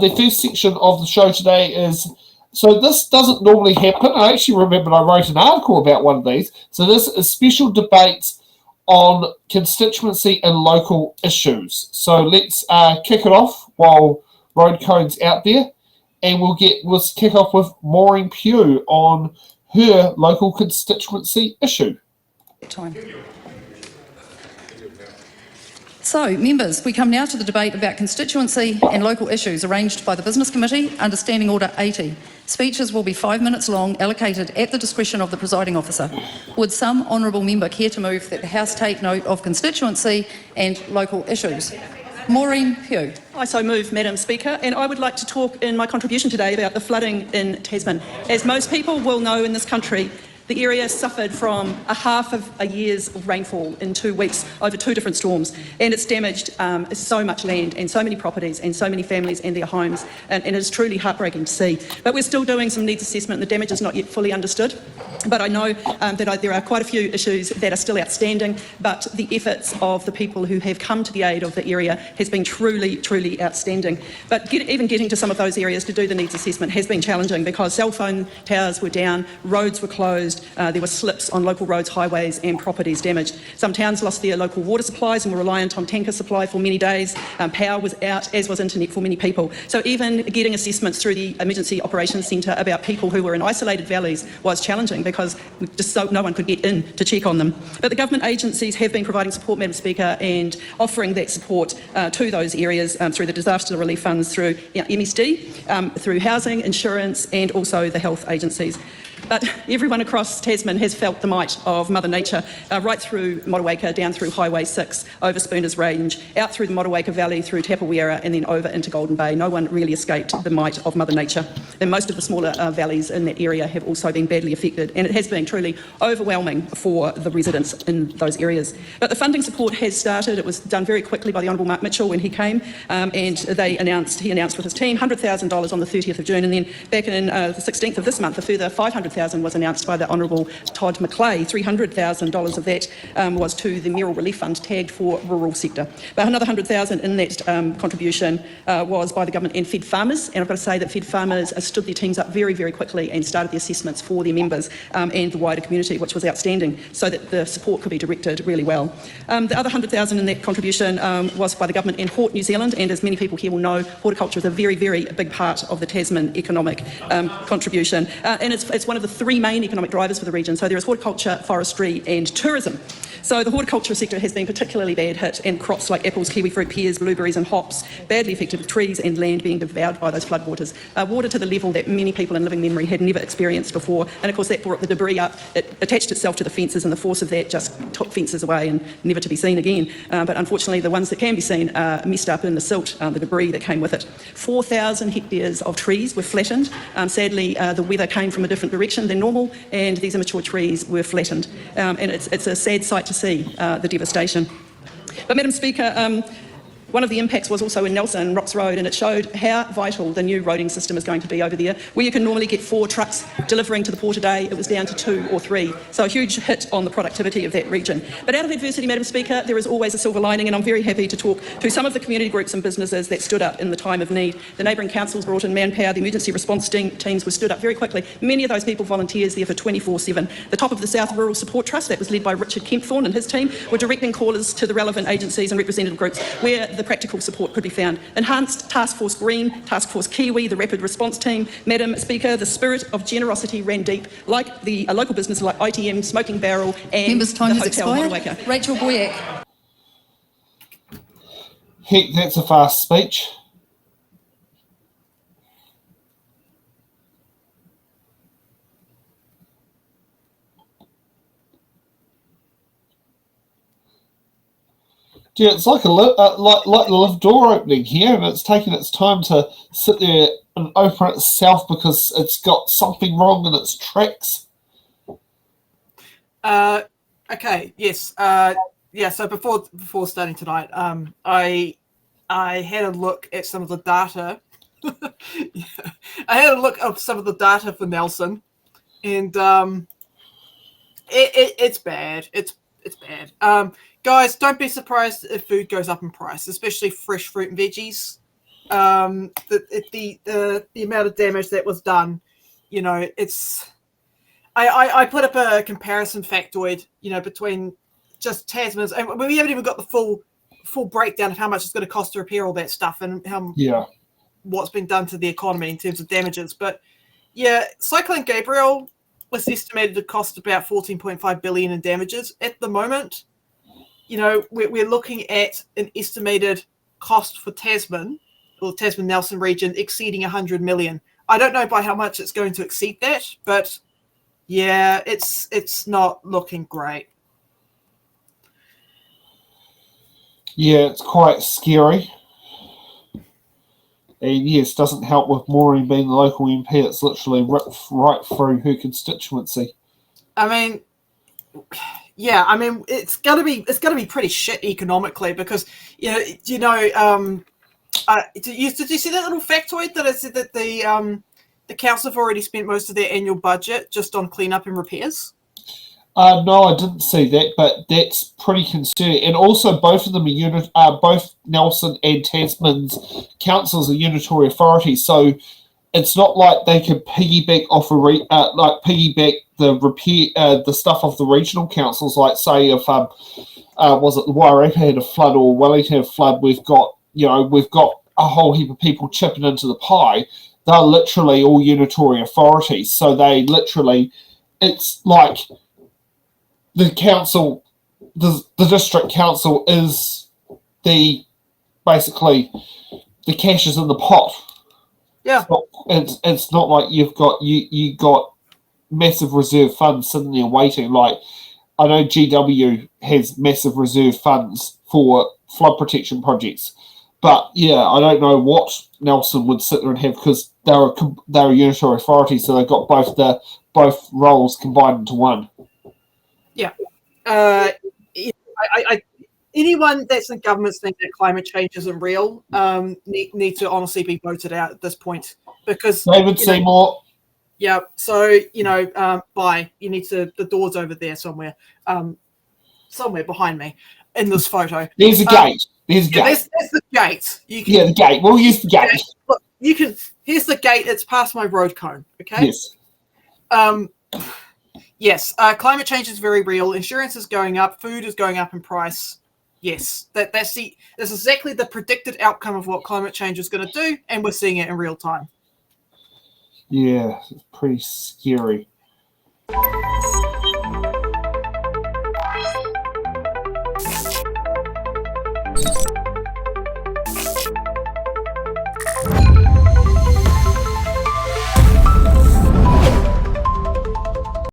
the first section of the show today is, so this doesn't normally happen. I actually remembered I wrote an article about one of these. So this is special debates on constituency and local issues. So let's kick it off while Road Cone's out there, and we'll kick off with Maureen Pugh on her local constituency issue. So, members, we come now to the debate about constituency and local issues arranged by the Business Committee, Understanding Order 80. Speeches will be 5 minutes long, allocated at the discretion of the presiding officer. Would some honourable member care to move that the House take note of constituency and local issues? Maureen Pugh. I so move, Madam Speaker, and I would like to talk in my contribution today about the flooding in Tasman. As most people will know in this country, the area suffered from a half of a year's rainfall in 2 weeks over 2 different storms, and it's damaged so much land and so many properties and so many families and their homes, and it is truly heartbreaking to see. But we're still doing some needs assessment, and the damage is not yet fully understood. But I know that there are quite a few issues that are still outstanding, but the efforts of the people who have come to the aid of the area has been truly, truly outstanding. But even getting to some of those areas to do the needs assessment has been challenging because cell phone towers were down, roads were closed, there were slips on local roads, highways and properties damaged. Some towns lost their local water supplies and were reliant on tanker supply for many days. Power was out, as was internet for many people. So even getting assessments through the Emergency Operations Centre about people who were in isolated valleys was challenging because no one could get in to check on them. But the government agencies have been providing support, Madam Speaker, and offering that support to those areas through the disaster relief funds, through MSD, through housing, insurance and also the health agencies. But everyone across Tasman has felt the might of Mother Nature, right through Motueka, down through Highway 6, over Spooners Range, out through the Motueka Valley, through Tapawera and then over into Golden Bay. No one really escaped the might of Mother Nature. And most of the smaller valleys in that area have also been badly affected, and it has been truly overwhelming for the residents in those areas. But the funding support has started. It was done very quickly by the Honourable Mark Mitchell when he came, and he announced with his team $100,000 on the 30th of June, and then back in the 16th of this month, a further $500,000 was announced by the Honourable Todd McClay. $300,000 of that was to the Mayoral Relief Fund tagged for rural sector. But another $100,000 in that contribution was by the government and Fed Farmers, and I've got to say that Fed Farmers stood their teams up very, very quickly and started the assessments for their members and the wider community, which was outstanding, so that the support could be directed really well. The other $100,000 in that contribution was by the government and Hort New Zealand, and as many people here will know, horticulture is a very, very big part of the Tasman economic contribution, and it's one of the 3 main economic drivers for the region. So there is horticulture, forestry and tourism. So the horticulture sector has been particularly bad hit, and crops like apples, kiwi fruit, pears, blueberries and hops badly affected, with trees and land being devoured by those floodwaters. Water to the level that many people in living memory had never experienced before, and of course that brought the debris up. It attached itself to the fences, and the force of that just took fences away and never to be seen again. But unfortunately the ones that can be seen are messed up in the silt, the debris that came with it. 4,000 hectares of trees were flattened. Sadly the weather came from a different direction than normal, and these immature trees were flattened. And it's a sad sight to see the devastation. But Madam Speaker, one of the impacts was also in Nelson, Rocks Road, and it showed how vital the new roading system is going to be over there. Where you can normally get 4 trucks delivering to the port a day, it was down to 2 or 3. So a huge hit on the productivity of that region. But out of adversity, Madam Speaker, there is always a silver lining, and I'm very happy to talk to some of the community groups and businesses that stood up in the time of need. The neighbouring councils brought in manpower, the emergency response teams were stood up very quickly. Many of those people volunteers there for 24/7. The top of the South Rural Support Trust, that was led by Richard Kempthorne and his team, were directing callers to the relevant agencies and representative groups where the practical support could be found. Enhanced Task Force Green, Task Force Kiwi, the Rapid Response Team. Madam Speaker, the spirit of generosity ran deep, like a local business like ITM, Smoking Barrel and Members' time the has Hotel expired. Motueka. Rachel Boyack. Heck, that's a fast speech. Yeah, it's like like the lift door opening here, and it's taking its time to sit there and open itself because it's got something wrong in its tracks. Okay. Yes. Yeah. So before starting tonight, I had a look at some of the data. Yeah, I had a look at some of the data for Nelson, and it's bad. It's bad. Guys, don't be surprised if food goes up in price, especially fresh fruit and veggies. the amount of damage that was done, you know, it's. I put up a comparison factoid, you know, between just Tasman's, and we haven't even got the full breakdown of how much it's going to cost to repair all that stuff and what's been done to the economy in terms of damages. But yeah, Cyclone Gabriel was estimated to cost about 14.5 billion in damages at the moment. You know, we're looking at an estimated cost for Tasman, or the Tasman Nelson region, exceeding 100 million. I don't know by how much it's going to exceed that, but yeah, it's not looking great. Yeah, it's quite scary. And yes, doesn't help with Maureen being the local MP. It's literally right through her constituency. I mean, yeah, I mean, it's gonna be pretty shit economically because did you see that little factoid that I said that the council have already spent most of their annual budget just on cleanup and repairs? No, I didn't see that, but that's pretty concerning. And also, both of them are both Nelson and Tasman's councils are unitary authorities, so it's not like they could piggyback off piggyback the repair the stuff of the regional councils. Like, say, if was it the Wairarapa had a flood or Wellington had a flood, we've got a whole heap of people chipping into the pie. They're literally all unitary authorities, so they literally, it's like the council, the district council is basically the cash is in the pot. Yeah, it's not like you got massive reserve funds sitting there waiting. Like, I know GW has massive reserve funds for flood protection projects, but yeah, I don't know what Nelson would sit there and have because they're a unitary authority, so they've got both roles combined into one. Yeah. Anyone that's in government thinking that climate change isn't real need to honestly be voted out at this point because David Seymour. Yeah. So bye. You need to. The door's over there somewhere. Somewhere behind me in this photo. There's a gate. There's a gate. There's the gate. The gate. We'll use the gate. Look, you can. Here's the gate. It's past my road cone. Okay. Yes. Yes. Climate change is very real. Insurance is going up. Food is going up in price. Yes. That's exactly the predicted outcome of what climate change is going to do, and we're seeing it in real time. Yeah, it's pretty scary.